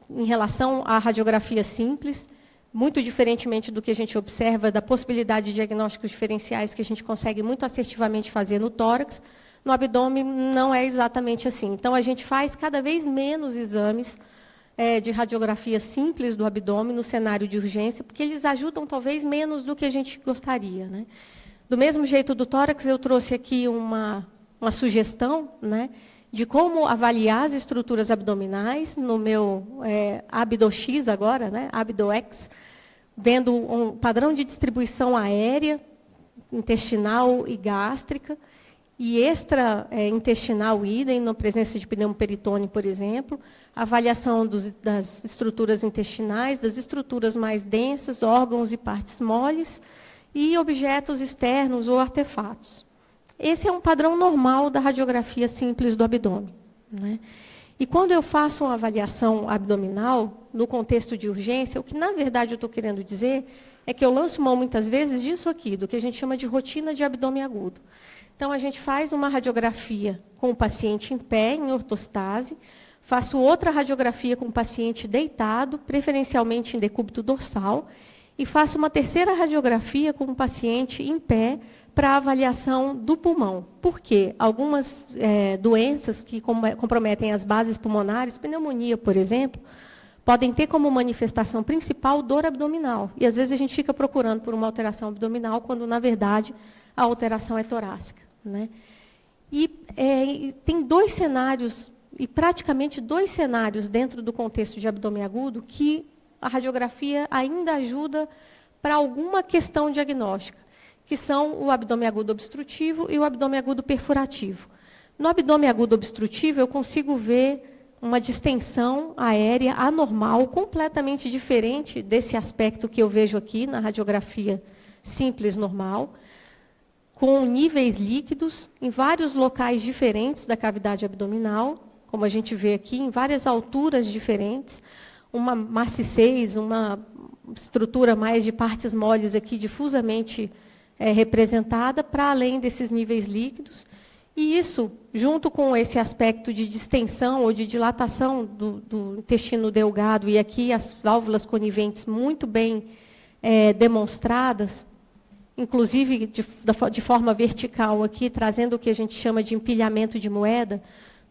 em relação à radiografia simples, muito diferentemente do que a gente observa da possibilidade de diagnósticos diferenciais que a gente consegue muito assertivamente fazer no tórax. No abdômen não é exatamente assim. Então, a gente faz cada vez menos exames de radiografia simples do abdômen no cenário de urgência, porque eles ajudam talvez menos do que a gente gostaria, né? Do mesmo jeito do tórax, eu trouxe aqui uma sugestão, né, de como avaliar as estruturas abdominais no meu AbdoX agora, né, AbdoX, vendo um padrão de distribuição aérea, intestinal e gástrica, e extra-intestinal idem, na presença de pneumoperitone, por exemplo, avaliação das estruturas intestinais, das estruturas mais densas, órgãos e partes moles, e objetos externos ou artefatos. Esse é um padrão normal da radiografia simples do abdômen, né? E quando eu faço uma avaliação abdominal, no contexto de urgência, o que, na verdade, eu estou querendo dizer é que eu lanço mão, muitas vezes, disso aqui, do que a gente chama de rotina de abdômen agudo. Então, a gente faz uma radiografia com o paciente em pé, em ortostase, faço outra radiografia com o paciente deitado, preferencialmente em decúbito dorsal, e faço uma terceira radiografia com o paciente em pé para avaliação do pulmão. Por quê? Algumas doenças que comprometem as bases pulmonares, pneumonia, por exemplo, podem ter como manifestação principal dor abdominal. E, às vezes, a gente fica procurando por uma alteração abdominal, quando, na verdade, a alteração é torácica, né? E tem 2 cenários, e praticamente 2 cenários dentro do contexto de abdômen agudo, que a radiografia ainda ajuda para alguma questão diagnóstica, que são o abdômen agudo obstrutivo e o abdômen agudo perfurativo. No abdômen agudo obstrutivo, eu consigo ver uma distensão aérea anormal, completamente diferente desse aspecto que eu vejo aqui na radiografia simples normal, com níveis líquidos em vários locais diferentes da cavidade abdominal, como a gente vê aqui, em várias alturas diferentes, uma maciez, uma estrutura mais de partes moles aqui difusamente representada, para além desses níveis líquidos. E isso, junto com esse aspecto de distensão ou de dilatação do intestino delgado, e aqui as válvulas coniventes muito bem demonstradas, inclusive de forma vertical aqui, trazendo o que a gente chama de empilhamento de moeda,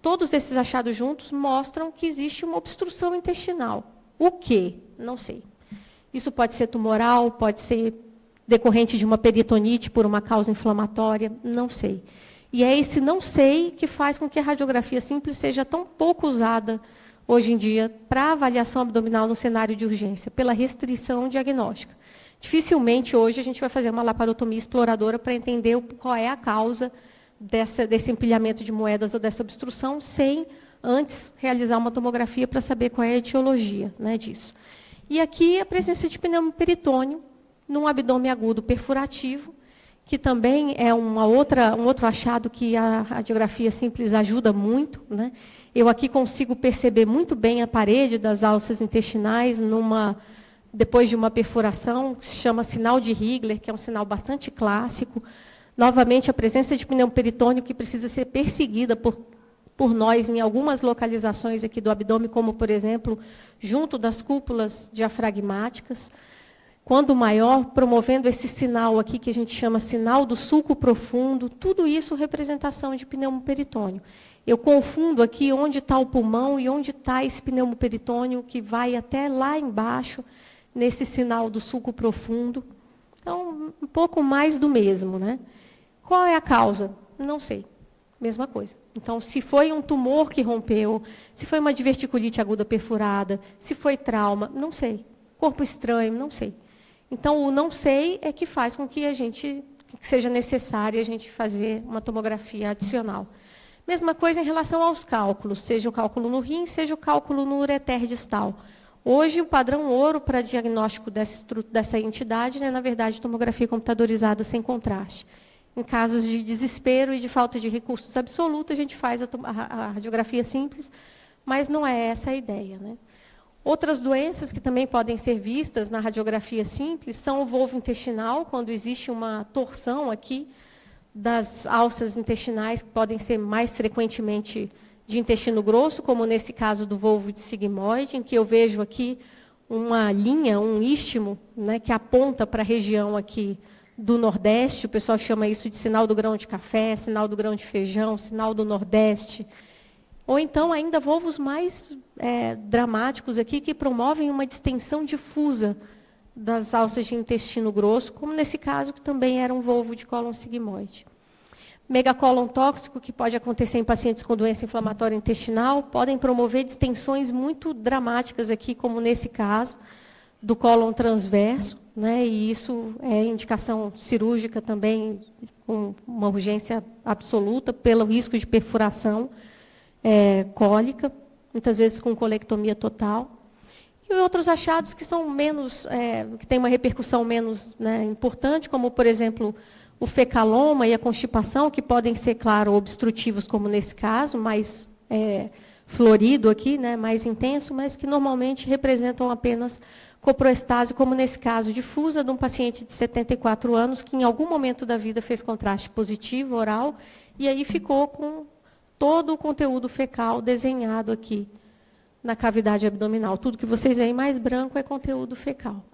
todos esses achados juntos mostram que existe uma obstrução intestinal. O quê? Não sei. Isso pode ser tumoral, pode ser decorrente de uma peritonite por uma causa inflamatória, não sei. E é esse não sei que faz com que a radiografia simples seja tão pouco usada hoje em dia para avaliação abdominal no cenário de urgência, pela restrição diagnóstica. Dificilmente hoje a gente vai fazer uma laparotomia exploradora para entender qual é a causa desse empilhamento de moedas ou dessa obstrução, sem antes realizar uma tomografia para saber qual é a etiologia, né, disso. E aqui a presença de pneumoperitônio num abdômen agudo perfurativo, que também é um outro achado que a radiografia simples ajuda muito, né? Eu aqui consigo perceber muito bem a parede das alças intestinais depois de uma perfuração, que se chama sinal de Higler, que é um sinal bastante clássico. Novamente, a presença de pneumoperitônio que precisa ser perseguida por nós em algumas localizações aqui do abdômen, como, por exemplo, junto das cúpulas diafragmáticas. Quando maior, promovendo esse sinal aqui, que a gente chama sinal do sulco profundo, tudo isso representação de pneumoperitônio. Eu confundo aqui onde está o pulmão e onde está esse pneumoperitônio, que vai até lá embaixo, nesse sinal do sulco profundo. Então, um pouco mais do mesmo, né? Qual é a causa? Não sei. Mesma coisa. Então, se foi um tumor que rompeu, se foi uma diverticulite aguda perfurada, se foi trauma, não sei. Corpo estranho, não sei. Então, o não sei é que faz com que seja necessário a gente fazer uma tomografia adicional. Mesma coisa em relação aos cálculos, seja o cálculo no rim, seja o cálculo no ureter distal. Hoje, o padrão ouro para diagnóstico dessa entidade é, na verdade, tomografia computadorizada sem contraste. Em casos de desespero e de falta de recursos absolutos, a gente faz a radiografia simples, mas não é essa a ideia, né? Outras doenças que também podem ser vistas na radiografia simples são o volvo intestinal, quando existe uma torção aqui das alças intestinais, que podem ser mais frequentemente de intestino grosso, como nesse caso do volvo de sigmoide, em que eu vejo aqui uma linha, um istmo, né, que aponta para a região aqui do Nordeste. O pessoal chama isso de sinal do grão de café, sinal do grão de feijão, sinal do Nordeste. Ou então, ainda, volvos mais dramáticos aqui, que promovem uma distensão difusa das alças de intestino grosso, como nesse caso, que também era um volvo de cólon sigmoide. Megacólon tóxico, que pode acontecer em pacientes com doença inflamatória intestinal, podem promover distensões muito dramáticas aqui, como nesse caso, do cólon transverso, né? E isso é indicação cirúrgica também, com uma urgência absoluta, pelo risco de perfuração cólica, muitas vezes com colectomia total. E outros achados que são menos, que têm uma repercussão menos, né, importante, como, por exemplo, o fecaloma e a constipação, que podem ser, claro, obstrutivos, como nesse caso, mais florido aqui, né, mais intenso, mas que normalmente representam apenas coproestase, como nesse caso difusa de um paciente de 74 anos, que em algum momento da vida fez contraste positivo oral, e aí ficou com todo o conteúdo fecal desenhado aqui na cavidade abdominal. Tudo que vocês veem mais branco é conteúdo fecal.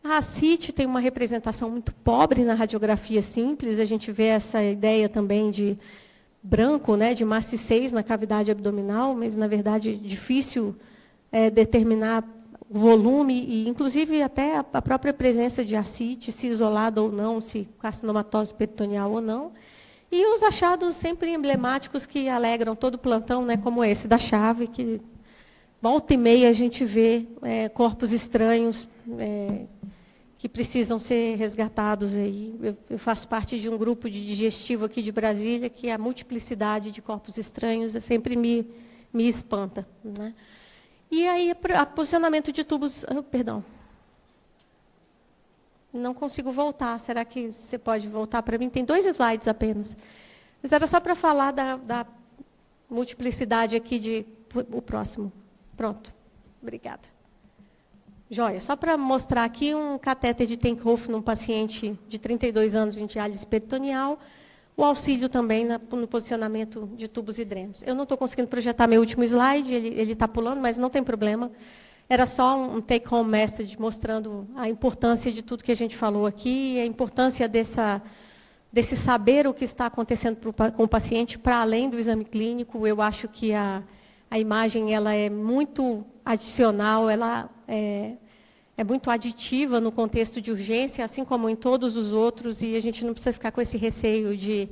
A ascite tem uma representação muito pobre na radiografia simples. A gente vê essa ideia também de branco, né, de maciez na cavidade abdominal, mas, na verdade, difícil determinar o volume e, inclusive, até a própria presença de ascite, se isolada ou não, se carcinomatose peritoneal ou não. E os achados sempre emblemáticos que alegram todo o plantão, né, como esse da chave, que volta e meia a gente vê corpos estranhos que precisam ser resgatados aí. Eu faço parte de um grupo de digestivo aqui de Brasília, que a multiplicidade de corpos estranhos sempre me espanta, né? E aí, posicionamento de tubos... perdão. Não consigo voltar. Será que você pode voltar para mim? Tem 2 slides apenas. Mas era só para falar da multiplicidade aqui o próximo. Pronto. Obrigada. Joia. Só para mostrar aqui um catéter de Tenkhoff num paciente de 32 anos em diálise peritoneal. O auxílio também no posicionamento de tubos e drenos. Eu não estou conseguindo projetar meu último slide, ele está pulando, mas não tem problema. Era só um take-home message mostrando a importância de tudo que a gente falou aqui, a importância desse saber o que está acontecendo com o paciente para além do exame clínico. Eu acho que a imagem ela é muito adicional, ela é muito aditiva no contexto de urgência, assim como em todos os outros, e a gente não precisa ficar com esse receio de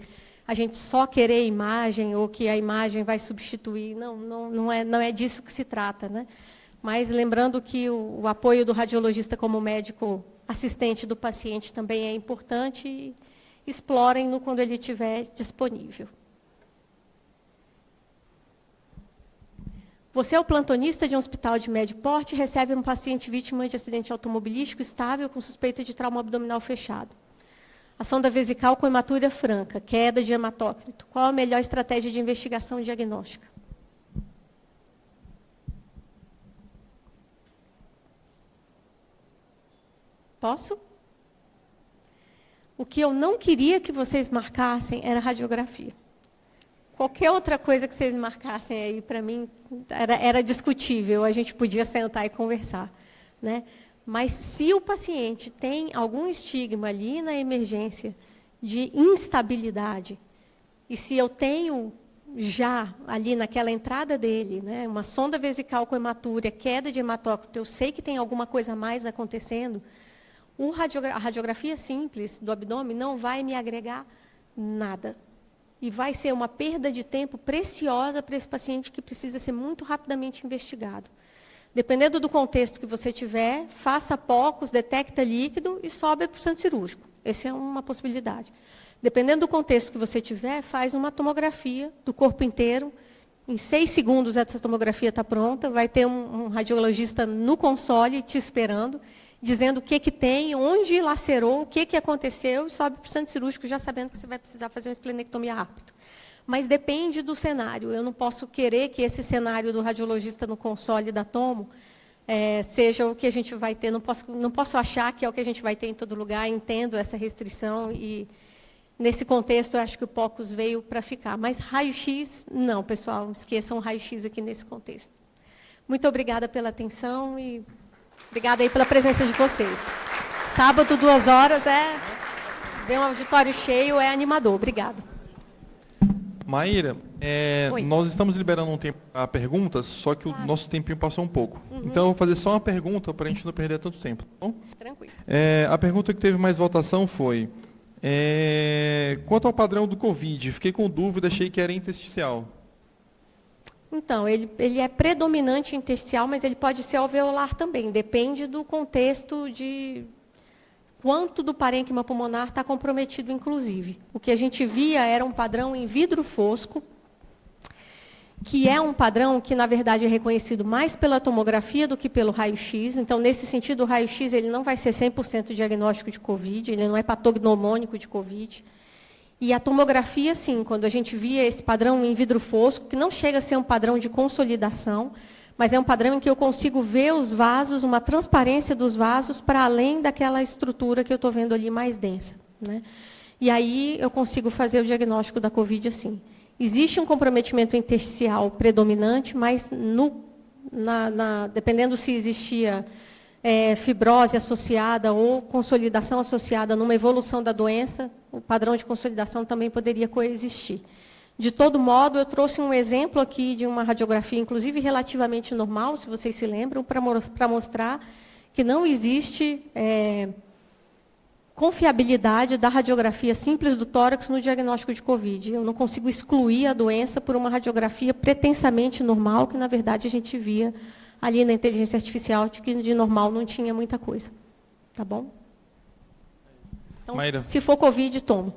a gente só querer imagem ou que a imagem vai substituir. Não é disso que se trata, né? Mas lembrando que o apoio do radiologista como médico assistente do paciente também é importante, e explorem-no quando ele estiver disponível. Você é o plantonista de um hospital de médio porte e recebe um paciente vítima de acidente automobilístico estável com suspeita de trauma abdominal fechado. A sonda vesical com hematúria franca, queda de hematócrito. Qual a melhor estratégia de investigação diagnóstica? Posso? O que eu não queria que vocês marcassem era radiografia. Qualquer outra coisa que vocês marcassem aí, para mim, era discutível, a gente podia sentar e conversar, né? Mas se o paciente tem algum estigma ali na emergência de instabilidade, e se eu tenho já ali naquela entrada dele, né, uma sonda vesical com hematúria, queda de hematócrito, eu sei que tem alguma coisa a mais acontecendo, a radiografia simples do abdômen não vai me agregar nada. E vai ser uma perda de tempo preciosa para esse paciente que precisa ser muito rapidamente investigado. Dependendo do contexto que você tiver, faça POCOS, detecta líquido e sobe para o centro cirúrgico. Essa é uma possibilidade. Dependendo do contexto que você tiver, faz uma tomografia do corpo inteiro. Em 6 segundos essa tomografia está pronta, vai ter um radiologista no console te esperando, dizendo o que tem, onde lacerou, o que aconteceu, e sobe para o centro cirúrgico já sabendo que você vai precisar fazer uma esplenectomia rápido. Mas depende do cenário. Eu não posso querer que esse cenário do radiologista no console da tomo seja o que a gente vai ter. Não posso achar que é o que a gente vai ter em todo lugar. Entendo essa restrição e, nesse contexto, eu acho que o POCOS veio para ficar. Mas raio-x, não, pessoal, esqueçam o raio-x aqui nesse contexto. Muito obrigada pela atenção e obrigada aí pela presença de vocês. Sábado, 2 horas, ver um auditório cheio é animador. Obrigada. Maíra, nós estamos liberando um tempo para perguntas, só que o nosso tempinho passou um pouco. Então, eu vou fazer só uma pergunta para a gente não perder tanto tempo. Tá bom? Tranquilo. A pergunta que teve mais votação foi, quanto ao padrão do Covid, fiquei com dúvida, achei que era intersticial. Então, ele é predominante intersticial, mas ele pode ser alveolar também. Depende do contexto de quanto do parênquima pulmonar está comprometido, inclusive. O que a gente via era um padrão em vidro fosco, que é um padrão que, na verdade, é reconhecido mais pela tomografia do que pelo raio-x. Então, nesse sentido, o raio-x ele não vai ser 100% diagnóstico de COVID, ele não é patognomônico de COVID. E a tomografia, sim, quando a gente via esse padrão em vidro fosco, que não chega a ser um padrão de consolidação, mas é um padrão em que eu consigo ver os vasos, uma transparência dos vasos, para além daquela estrutura que eu estou vendo ali mais densa, né? E aí eu consigo fazer o diagnóstico da COVID assim. Existe um comprometimento intersticial predominante, mas dependendo se existia fibrose associada ou consolidação associada numa evolução da doença, o padrão de consolidação também poderia coexistir. De todo modo, eu trouxe um exemplo aqui de uma radiografia, inclusive relativamente normal, se vocês se lembram, para mostrar que não existe confiabilidade da radiografia simples do tórax no diagnóstico de COVID. Eu não consigo excluir a doença por uma radiografia pretensamente normal, que, na verdade, a gente via ali na inteligência artificial, de que de normal não tinha muita coisa. Tá bom? Então, Maíra, se for Covid, tomo.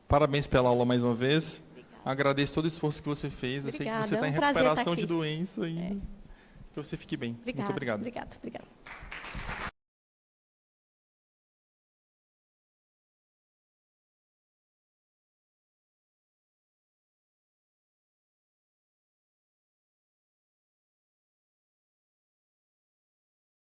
parabéns pela aula mais uma vez. Agradeço todo o esforço que você fez. Obrigada, Eu sei que você está em prazer recuperação estar de aqui. doença ainda. Que você fique bem. Muito obrigado. Obrigada.